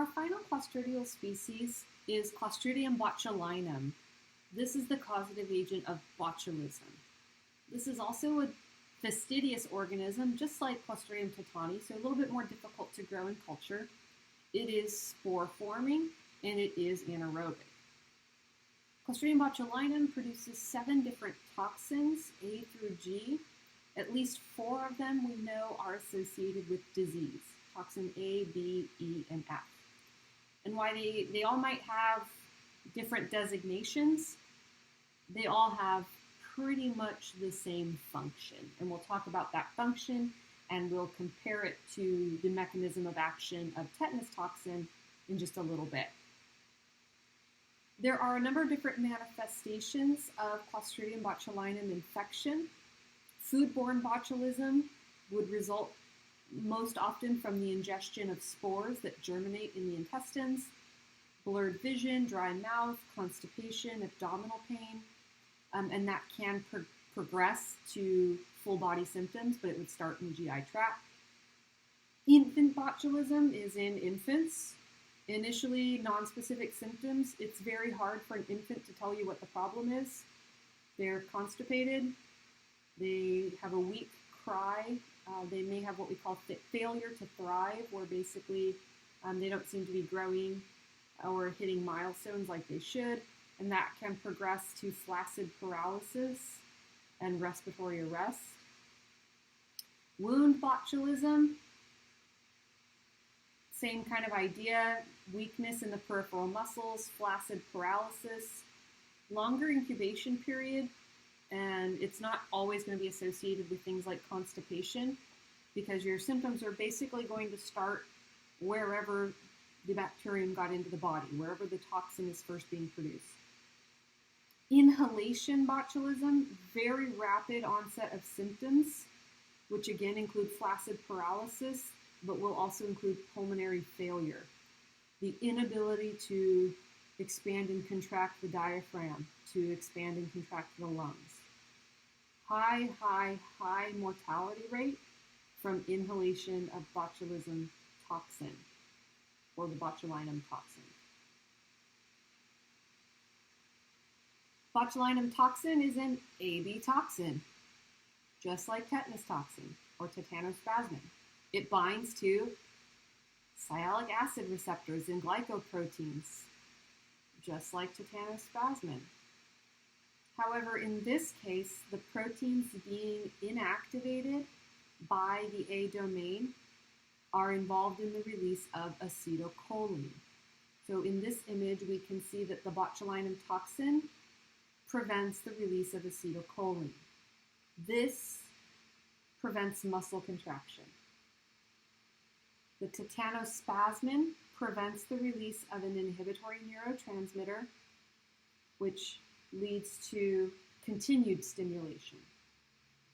our final Clostridial species is Clostridium botulinum. This is the causative agent of botulism. This is also a fastidious organism, just like Clostridium tetani, so a little bit more difficult to grow in culture. It is spore-forming, and it is anaerobic. Clostridium botulinum produces 7 different toxins, A through G. At least 4 of them we know are associated with disease. Toxin A, B, E, and F. And while they all might have different designations, they all have pretty much the same function. And we'll talk about that function, and we'll compare it to the mechanism of action of tetanus toxin in just a little bit. There are a number of different manifestations of Clostridium botulinum infection. Foodborne botulism would result most often from the ingestion of spores that germinate in the intestines, blurred vision, dry mouth, constipation, abdominal pain, and that can progress to full body symptoms, but it would start in the GI tract. Infant botulism is in infants. Initially, nonspecific symptoms. It's very hard for an infant to tell you what the problem is. They're constipated. They have a weak cry. They may have what we call failure to thrive, where basically they don't seem to be growing or hitting milestones like they should, and that can progress to flaccid paralysis and respiratory arrest. Wound botulism, same kind of idea, weakness in the peripheral muscles, flaccid paralysis, longer incubation period, and it's not always going to be associated with things like constipation, because your symptoms are basically going to start wherever the bacterium got into the body, wherever the toxin is first being produced. Inhalation botulism, very rapid onset of symptoms, which again include flaccid paralysis, but will also include pulmonary failure. The inability to expand and contract the diaphragm, to expand and contract the lungs. High mortality rate from inhalation of botulism toxin, or the botulinum toxin. Botulinum toxin is an AB toxin, just like tetanus toxin or tetanospasmin. It binds to sialic acid receptors in glycoproteins, just like tetanospasmin. However, in this case, the proteins being inactivated by the A domain are involved in the release of acetylcholine. So in this image, we can see that the botulinum toxin prevents the release of acetylcholine. This prevents muscle contraction. The tetanospasmin prevents the release of an inhibitory neurotransmitter, which leads to continued stimulation.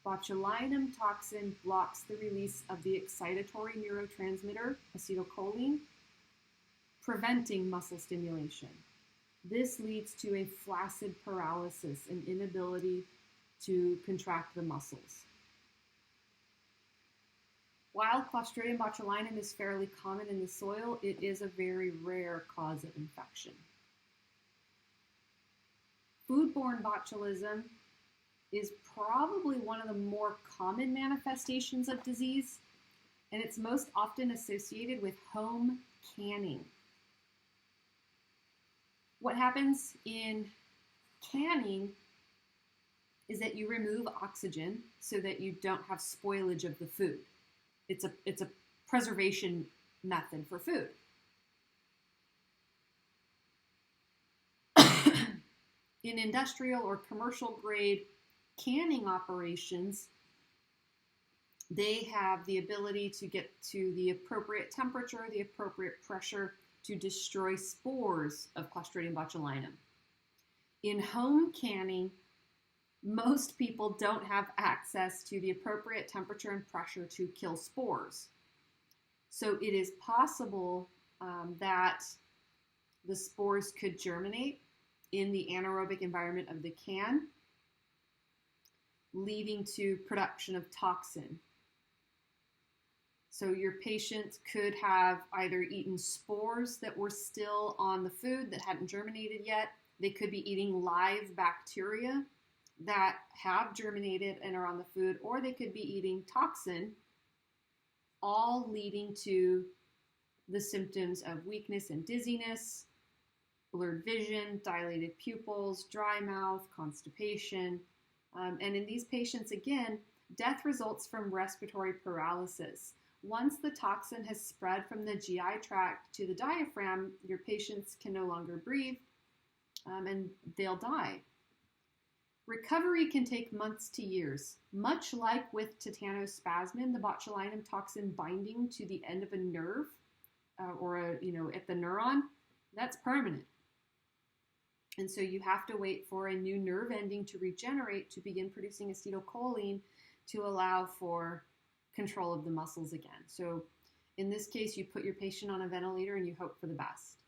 Botulinum toxin blocks the release of the excitatory neurotransmitter, acetylcholine, preventing muscle stimulation. This leads to a flaccid paralysis, an inability to contract the muscles. While Clostridium botulinum is fairly common in the soil, it is a very rare cause of infection. Foodborne botulism is probably one of the more common manifestations of disease, and it's most often associated with home canning. What happens in canning is that you remove oxygen so that you don't have spoilage of the food. It's a preservation method for food. In industrial or commercial grade canning operations, they have the ability to get to the appropriate temperature, the appropriate pressure to destroy spores of Clostridium botulinum. In home canning, most people don't have access to the appropriate temperature and pressure to kill spores. So it is possible that the spores could germinate in the anaerobic environment of the can, leading to production of toxin. So your patient could have either eaten spores that were still on the food that hadn't germinated yet. They could be eating live bacteria that have germinated and are on the food, or they could be eating toxin, all leading to the symptoms of weakness and dizziness, blurred vision, dilated pupils, dry mouth, constipation. And in these patients, again, death results from respiratory paralysis. Once the toxin has spread from the GI tract to the diaphragm, your patients can no longer breathe, and they'll die. Recovery can take months to years. Much like with tetanospasmin, the botulinum toxin binding to the end of a nerve at the neuron, that's permanent. And so you have to wait for a new nerve ending to regenerate to begin producing acetylcholine to allow for control of the muscles again. So in this case, you put your patient on a ventilator and you hope for the best.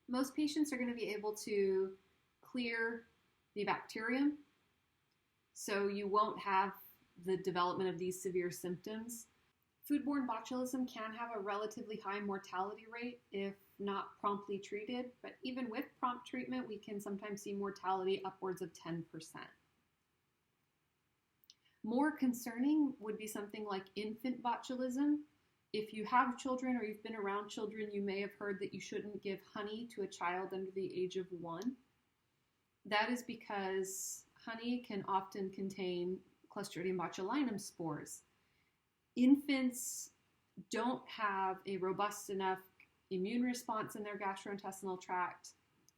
Most patients are going to be able to clear the bacterium, so you won't have the development of these severe symptoms. Foodborne botulism can have a relatively high mortality rate if not promptly treated, but even with prompt treatment, we can sometimes see mortality upwards of 10%. More concerning would be something like infant botulism. If you have children or you've been around children, you may have heard that you shouldn't give honey to a child under the age of 1. That is because honey can often contain Clostridium botulinum spores. Infants don't have a robust enough immune response in their gastrointestinal tract.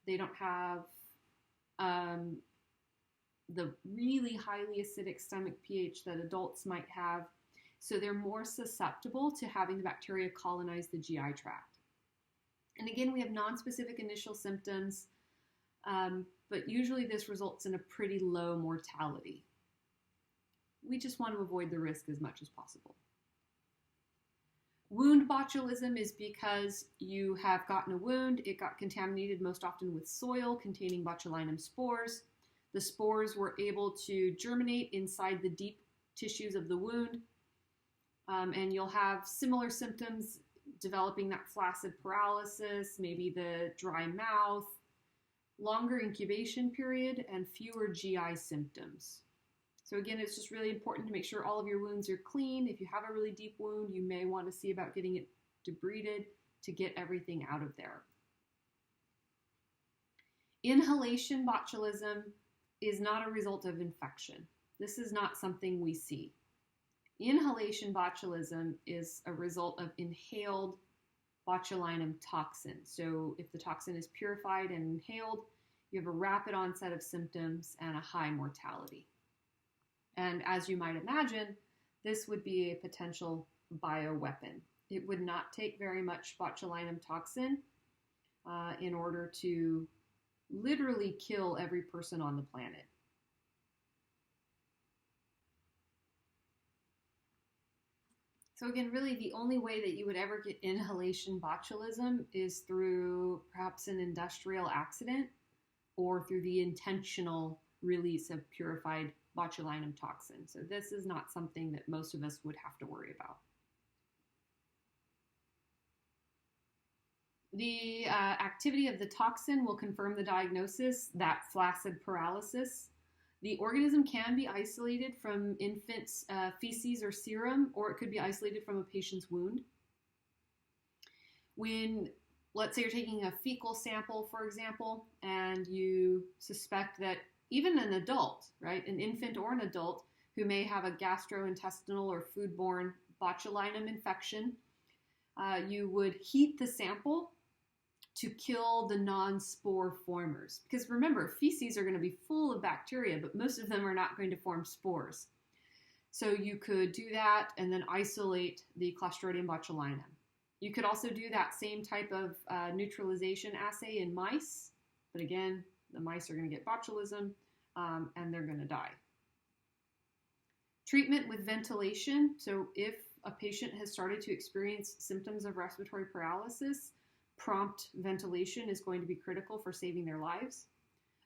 They don't have the really highly acidic stomach pH that adults might have, so they're more susceptible to having the bacteria colonize the GI tract. And again, we have nonspecific initial symptoms, but usually this results in a pretty low mortality. We just want to avoid the risk as much as possible. Wound botulism is because you have gotten a wound. It got contaminated most often with soil containing botulinum spores. The spores were able to germinate inside the deep tissues of the wound, and you'll have similar symptoms developing that flaccid paralysis, maybe the dry mouth, longer incubation period, and fewer GI symptoms. So again, it's just really important to make sure all of your wounds are clean. If you have a really deep wound, you may want to see about getting it debrided to get everything out of there. Inhalation botulism is not a result of infection. This is not something we see. Inhalation botulism is a result of inhaled botulinum toxin. So if the toxin is purified and inhaled, you have a rapid onset of symptoms and a high mortality. And as you might imagine, this would be a potential bioweapon. It would not take very much botulinum toxin in order to literally kill every person on the planet. So again, really the only way that you would ever get inhalation botulism is through perhaps an industrial accident or through the intentional release of purified botulinum toxin. So this is not something that most of us would have to worry about. The activity of the toxin will confirm the diagnosis, that flaccid paralysis. The organism can be isolated from infants' feces or serum, or it could be isolated from a patient's wound. When, let's say you're taking a fecal sample, for example, and you suspect that even an adult, right, an infant or an adult who may have a gastrointestinal or foodborne botulinum infection, you would heat the sample to kill the non-spore formers. Because remember, feces are going to be full of bacteria, but most of them are not going to form spores. So you could do that and then isolate the Clostridium botulinum. You could also do that same type of neutralization assay in mice, but again, the mice are going to get botulism and they're going to die. Treatment with ventilation. So if a patient has started to experience symptoms of respiratory paralysis, prompt ventilation is going to be critical for saving their lives.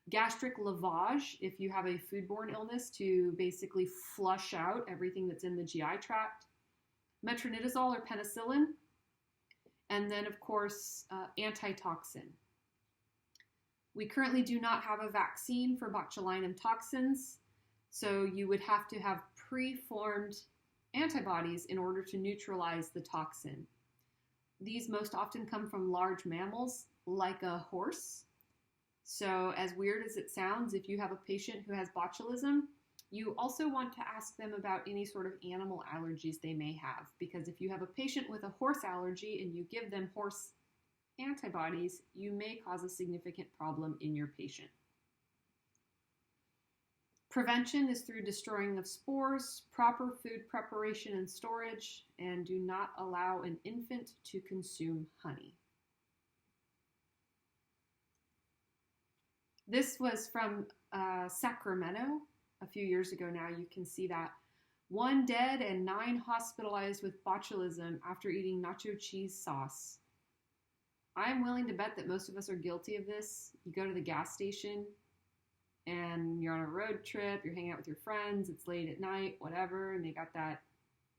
Gastric lavage, if you have a foodborne illness, to basically flush out everything that's in the GI tract. metronidazole or penicillin, and then, of course, antitoxin. We currently do not have a vaccine for botulinum toxins, so you would have to have preformed antibodies in order to neutralize the toxin. These most often come from large mammals, like a horse. So as weird as it sounds, if you have a patient who has botulism, you also want to ask them about any sort of animal allergies they may have, because if you have a patient with a horse allergy and you give them horse antibodies, you may cause a significant problem in your patient. Prevention is through destroying of spores, proper food preparation and storage, and do not allow an infant to consume honey. This was from Sacramento a few years ago now. You can see that. 1 dead and 9 hospitalized with botulism after eating nacho cheese sauce. I'm willing to bet that most of us are guilty of this. You go to the gas station and you're on a road trip, you're hanging out with your friends, it's late at night, whatever, and they got that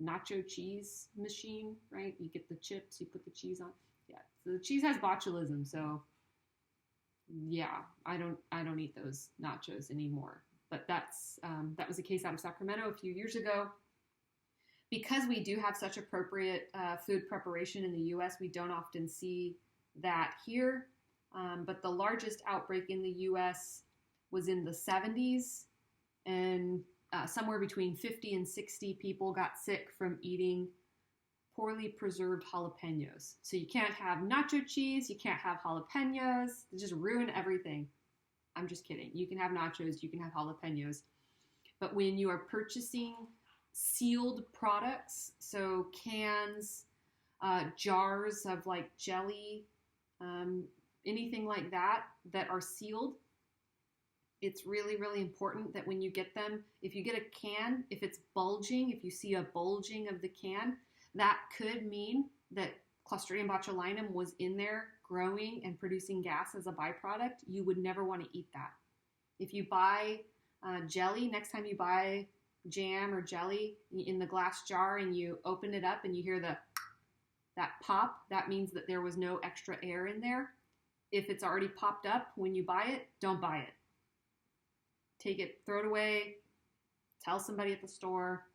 nacho cheese machine, right? You get the chips, you put the cheese on. Yeah, so the cheese has botulism, so yeah, I don't eat those nachos anymore. But that was a case out of Sacramento a few years ago. Because we do have such appropriate food preparation in the U.S., we don't often see that here. But the largest outbreak in the U.S. was in the 70s, and somewhere between 50 and 60 people got sick from eating poorly preserved jalapenos. So you can't have nacho cheese, you can't have jalapenos, they just ruin everything. I'm just kidding. You can have nachos, you can have jalapenos. But when you are purchasing sealed products, so cans, jars of like jelly, anything like that are sealed, it's really, really important that when you get them, if you get a can, if it's bulging, if you see a bulging of the can, that could mean that Clostridium botulinum was in there growing and producing gas as a byproduct. You would never want to eat that. If you buy jelly, next time you buy jam or jelly in the glass jar and you open it up and you hear that pop, that means that there was no extra air in there. If it's already popped up when you buy it, don't buy it. Take it, throw it away, tell somebody at the store.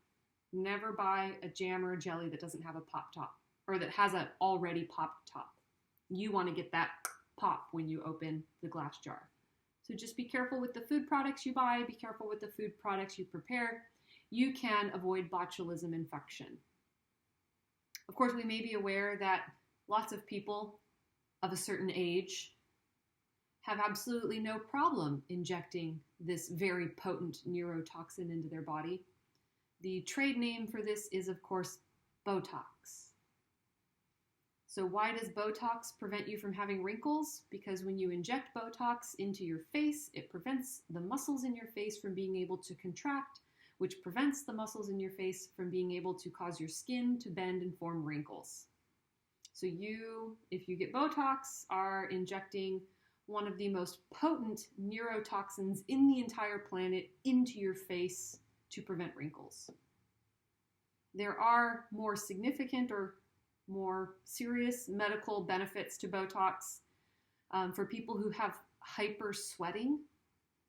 Never buy a jam or a jelly that doesn't have a pop top or that has an already popped top. You want to get that pop when you open the glass jar. So just be careful with the food products you buy. Be careful with the food products you prepare. You can avoid botulism infection. Of course, we may be aware that lots of people of a certain age have absolutely no problem injecting this very potent neurotoxin into their body. The trade name for this is, of course, Botox. So why does Botox prevent you from having wrinkles? Because when you inject Botox into your face, it prevents the muscles in your face from being able to contract, which prevents the muscles in your face from being able to cause your skin to bend and form wrinkles. So you, if you get Botox, are injecting one of the most potent neurotoxins in the entire planet into your face to prevent wrinkles. There are more significant or more serious medical benefits to Botox. For people who have hypersweating,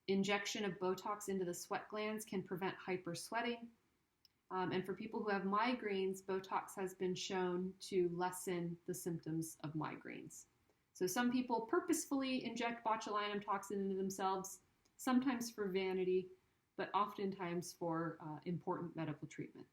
injection of Botox into the sweat glands can prevent hypersweating. And for people who have migraines, Botox has been shown to lessen the symptoms of migraines. So some people purposefully inject botulinum toxin into themselves, sometimes for vanity, but oftentimes for important medical treatment.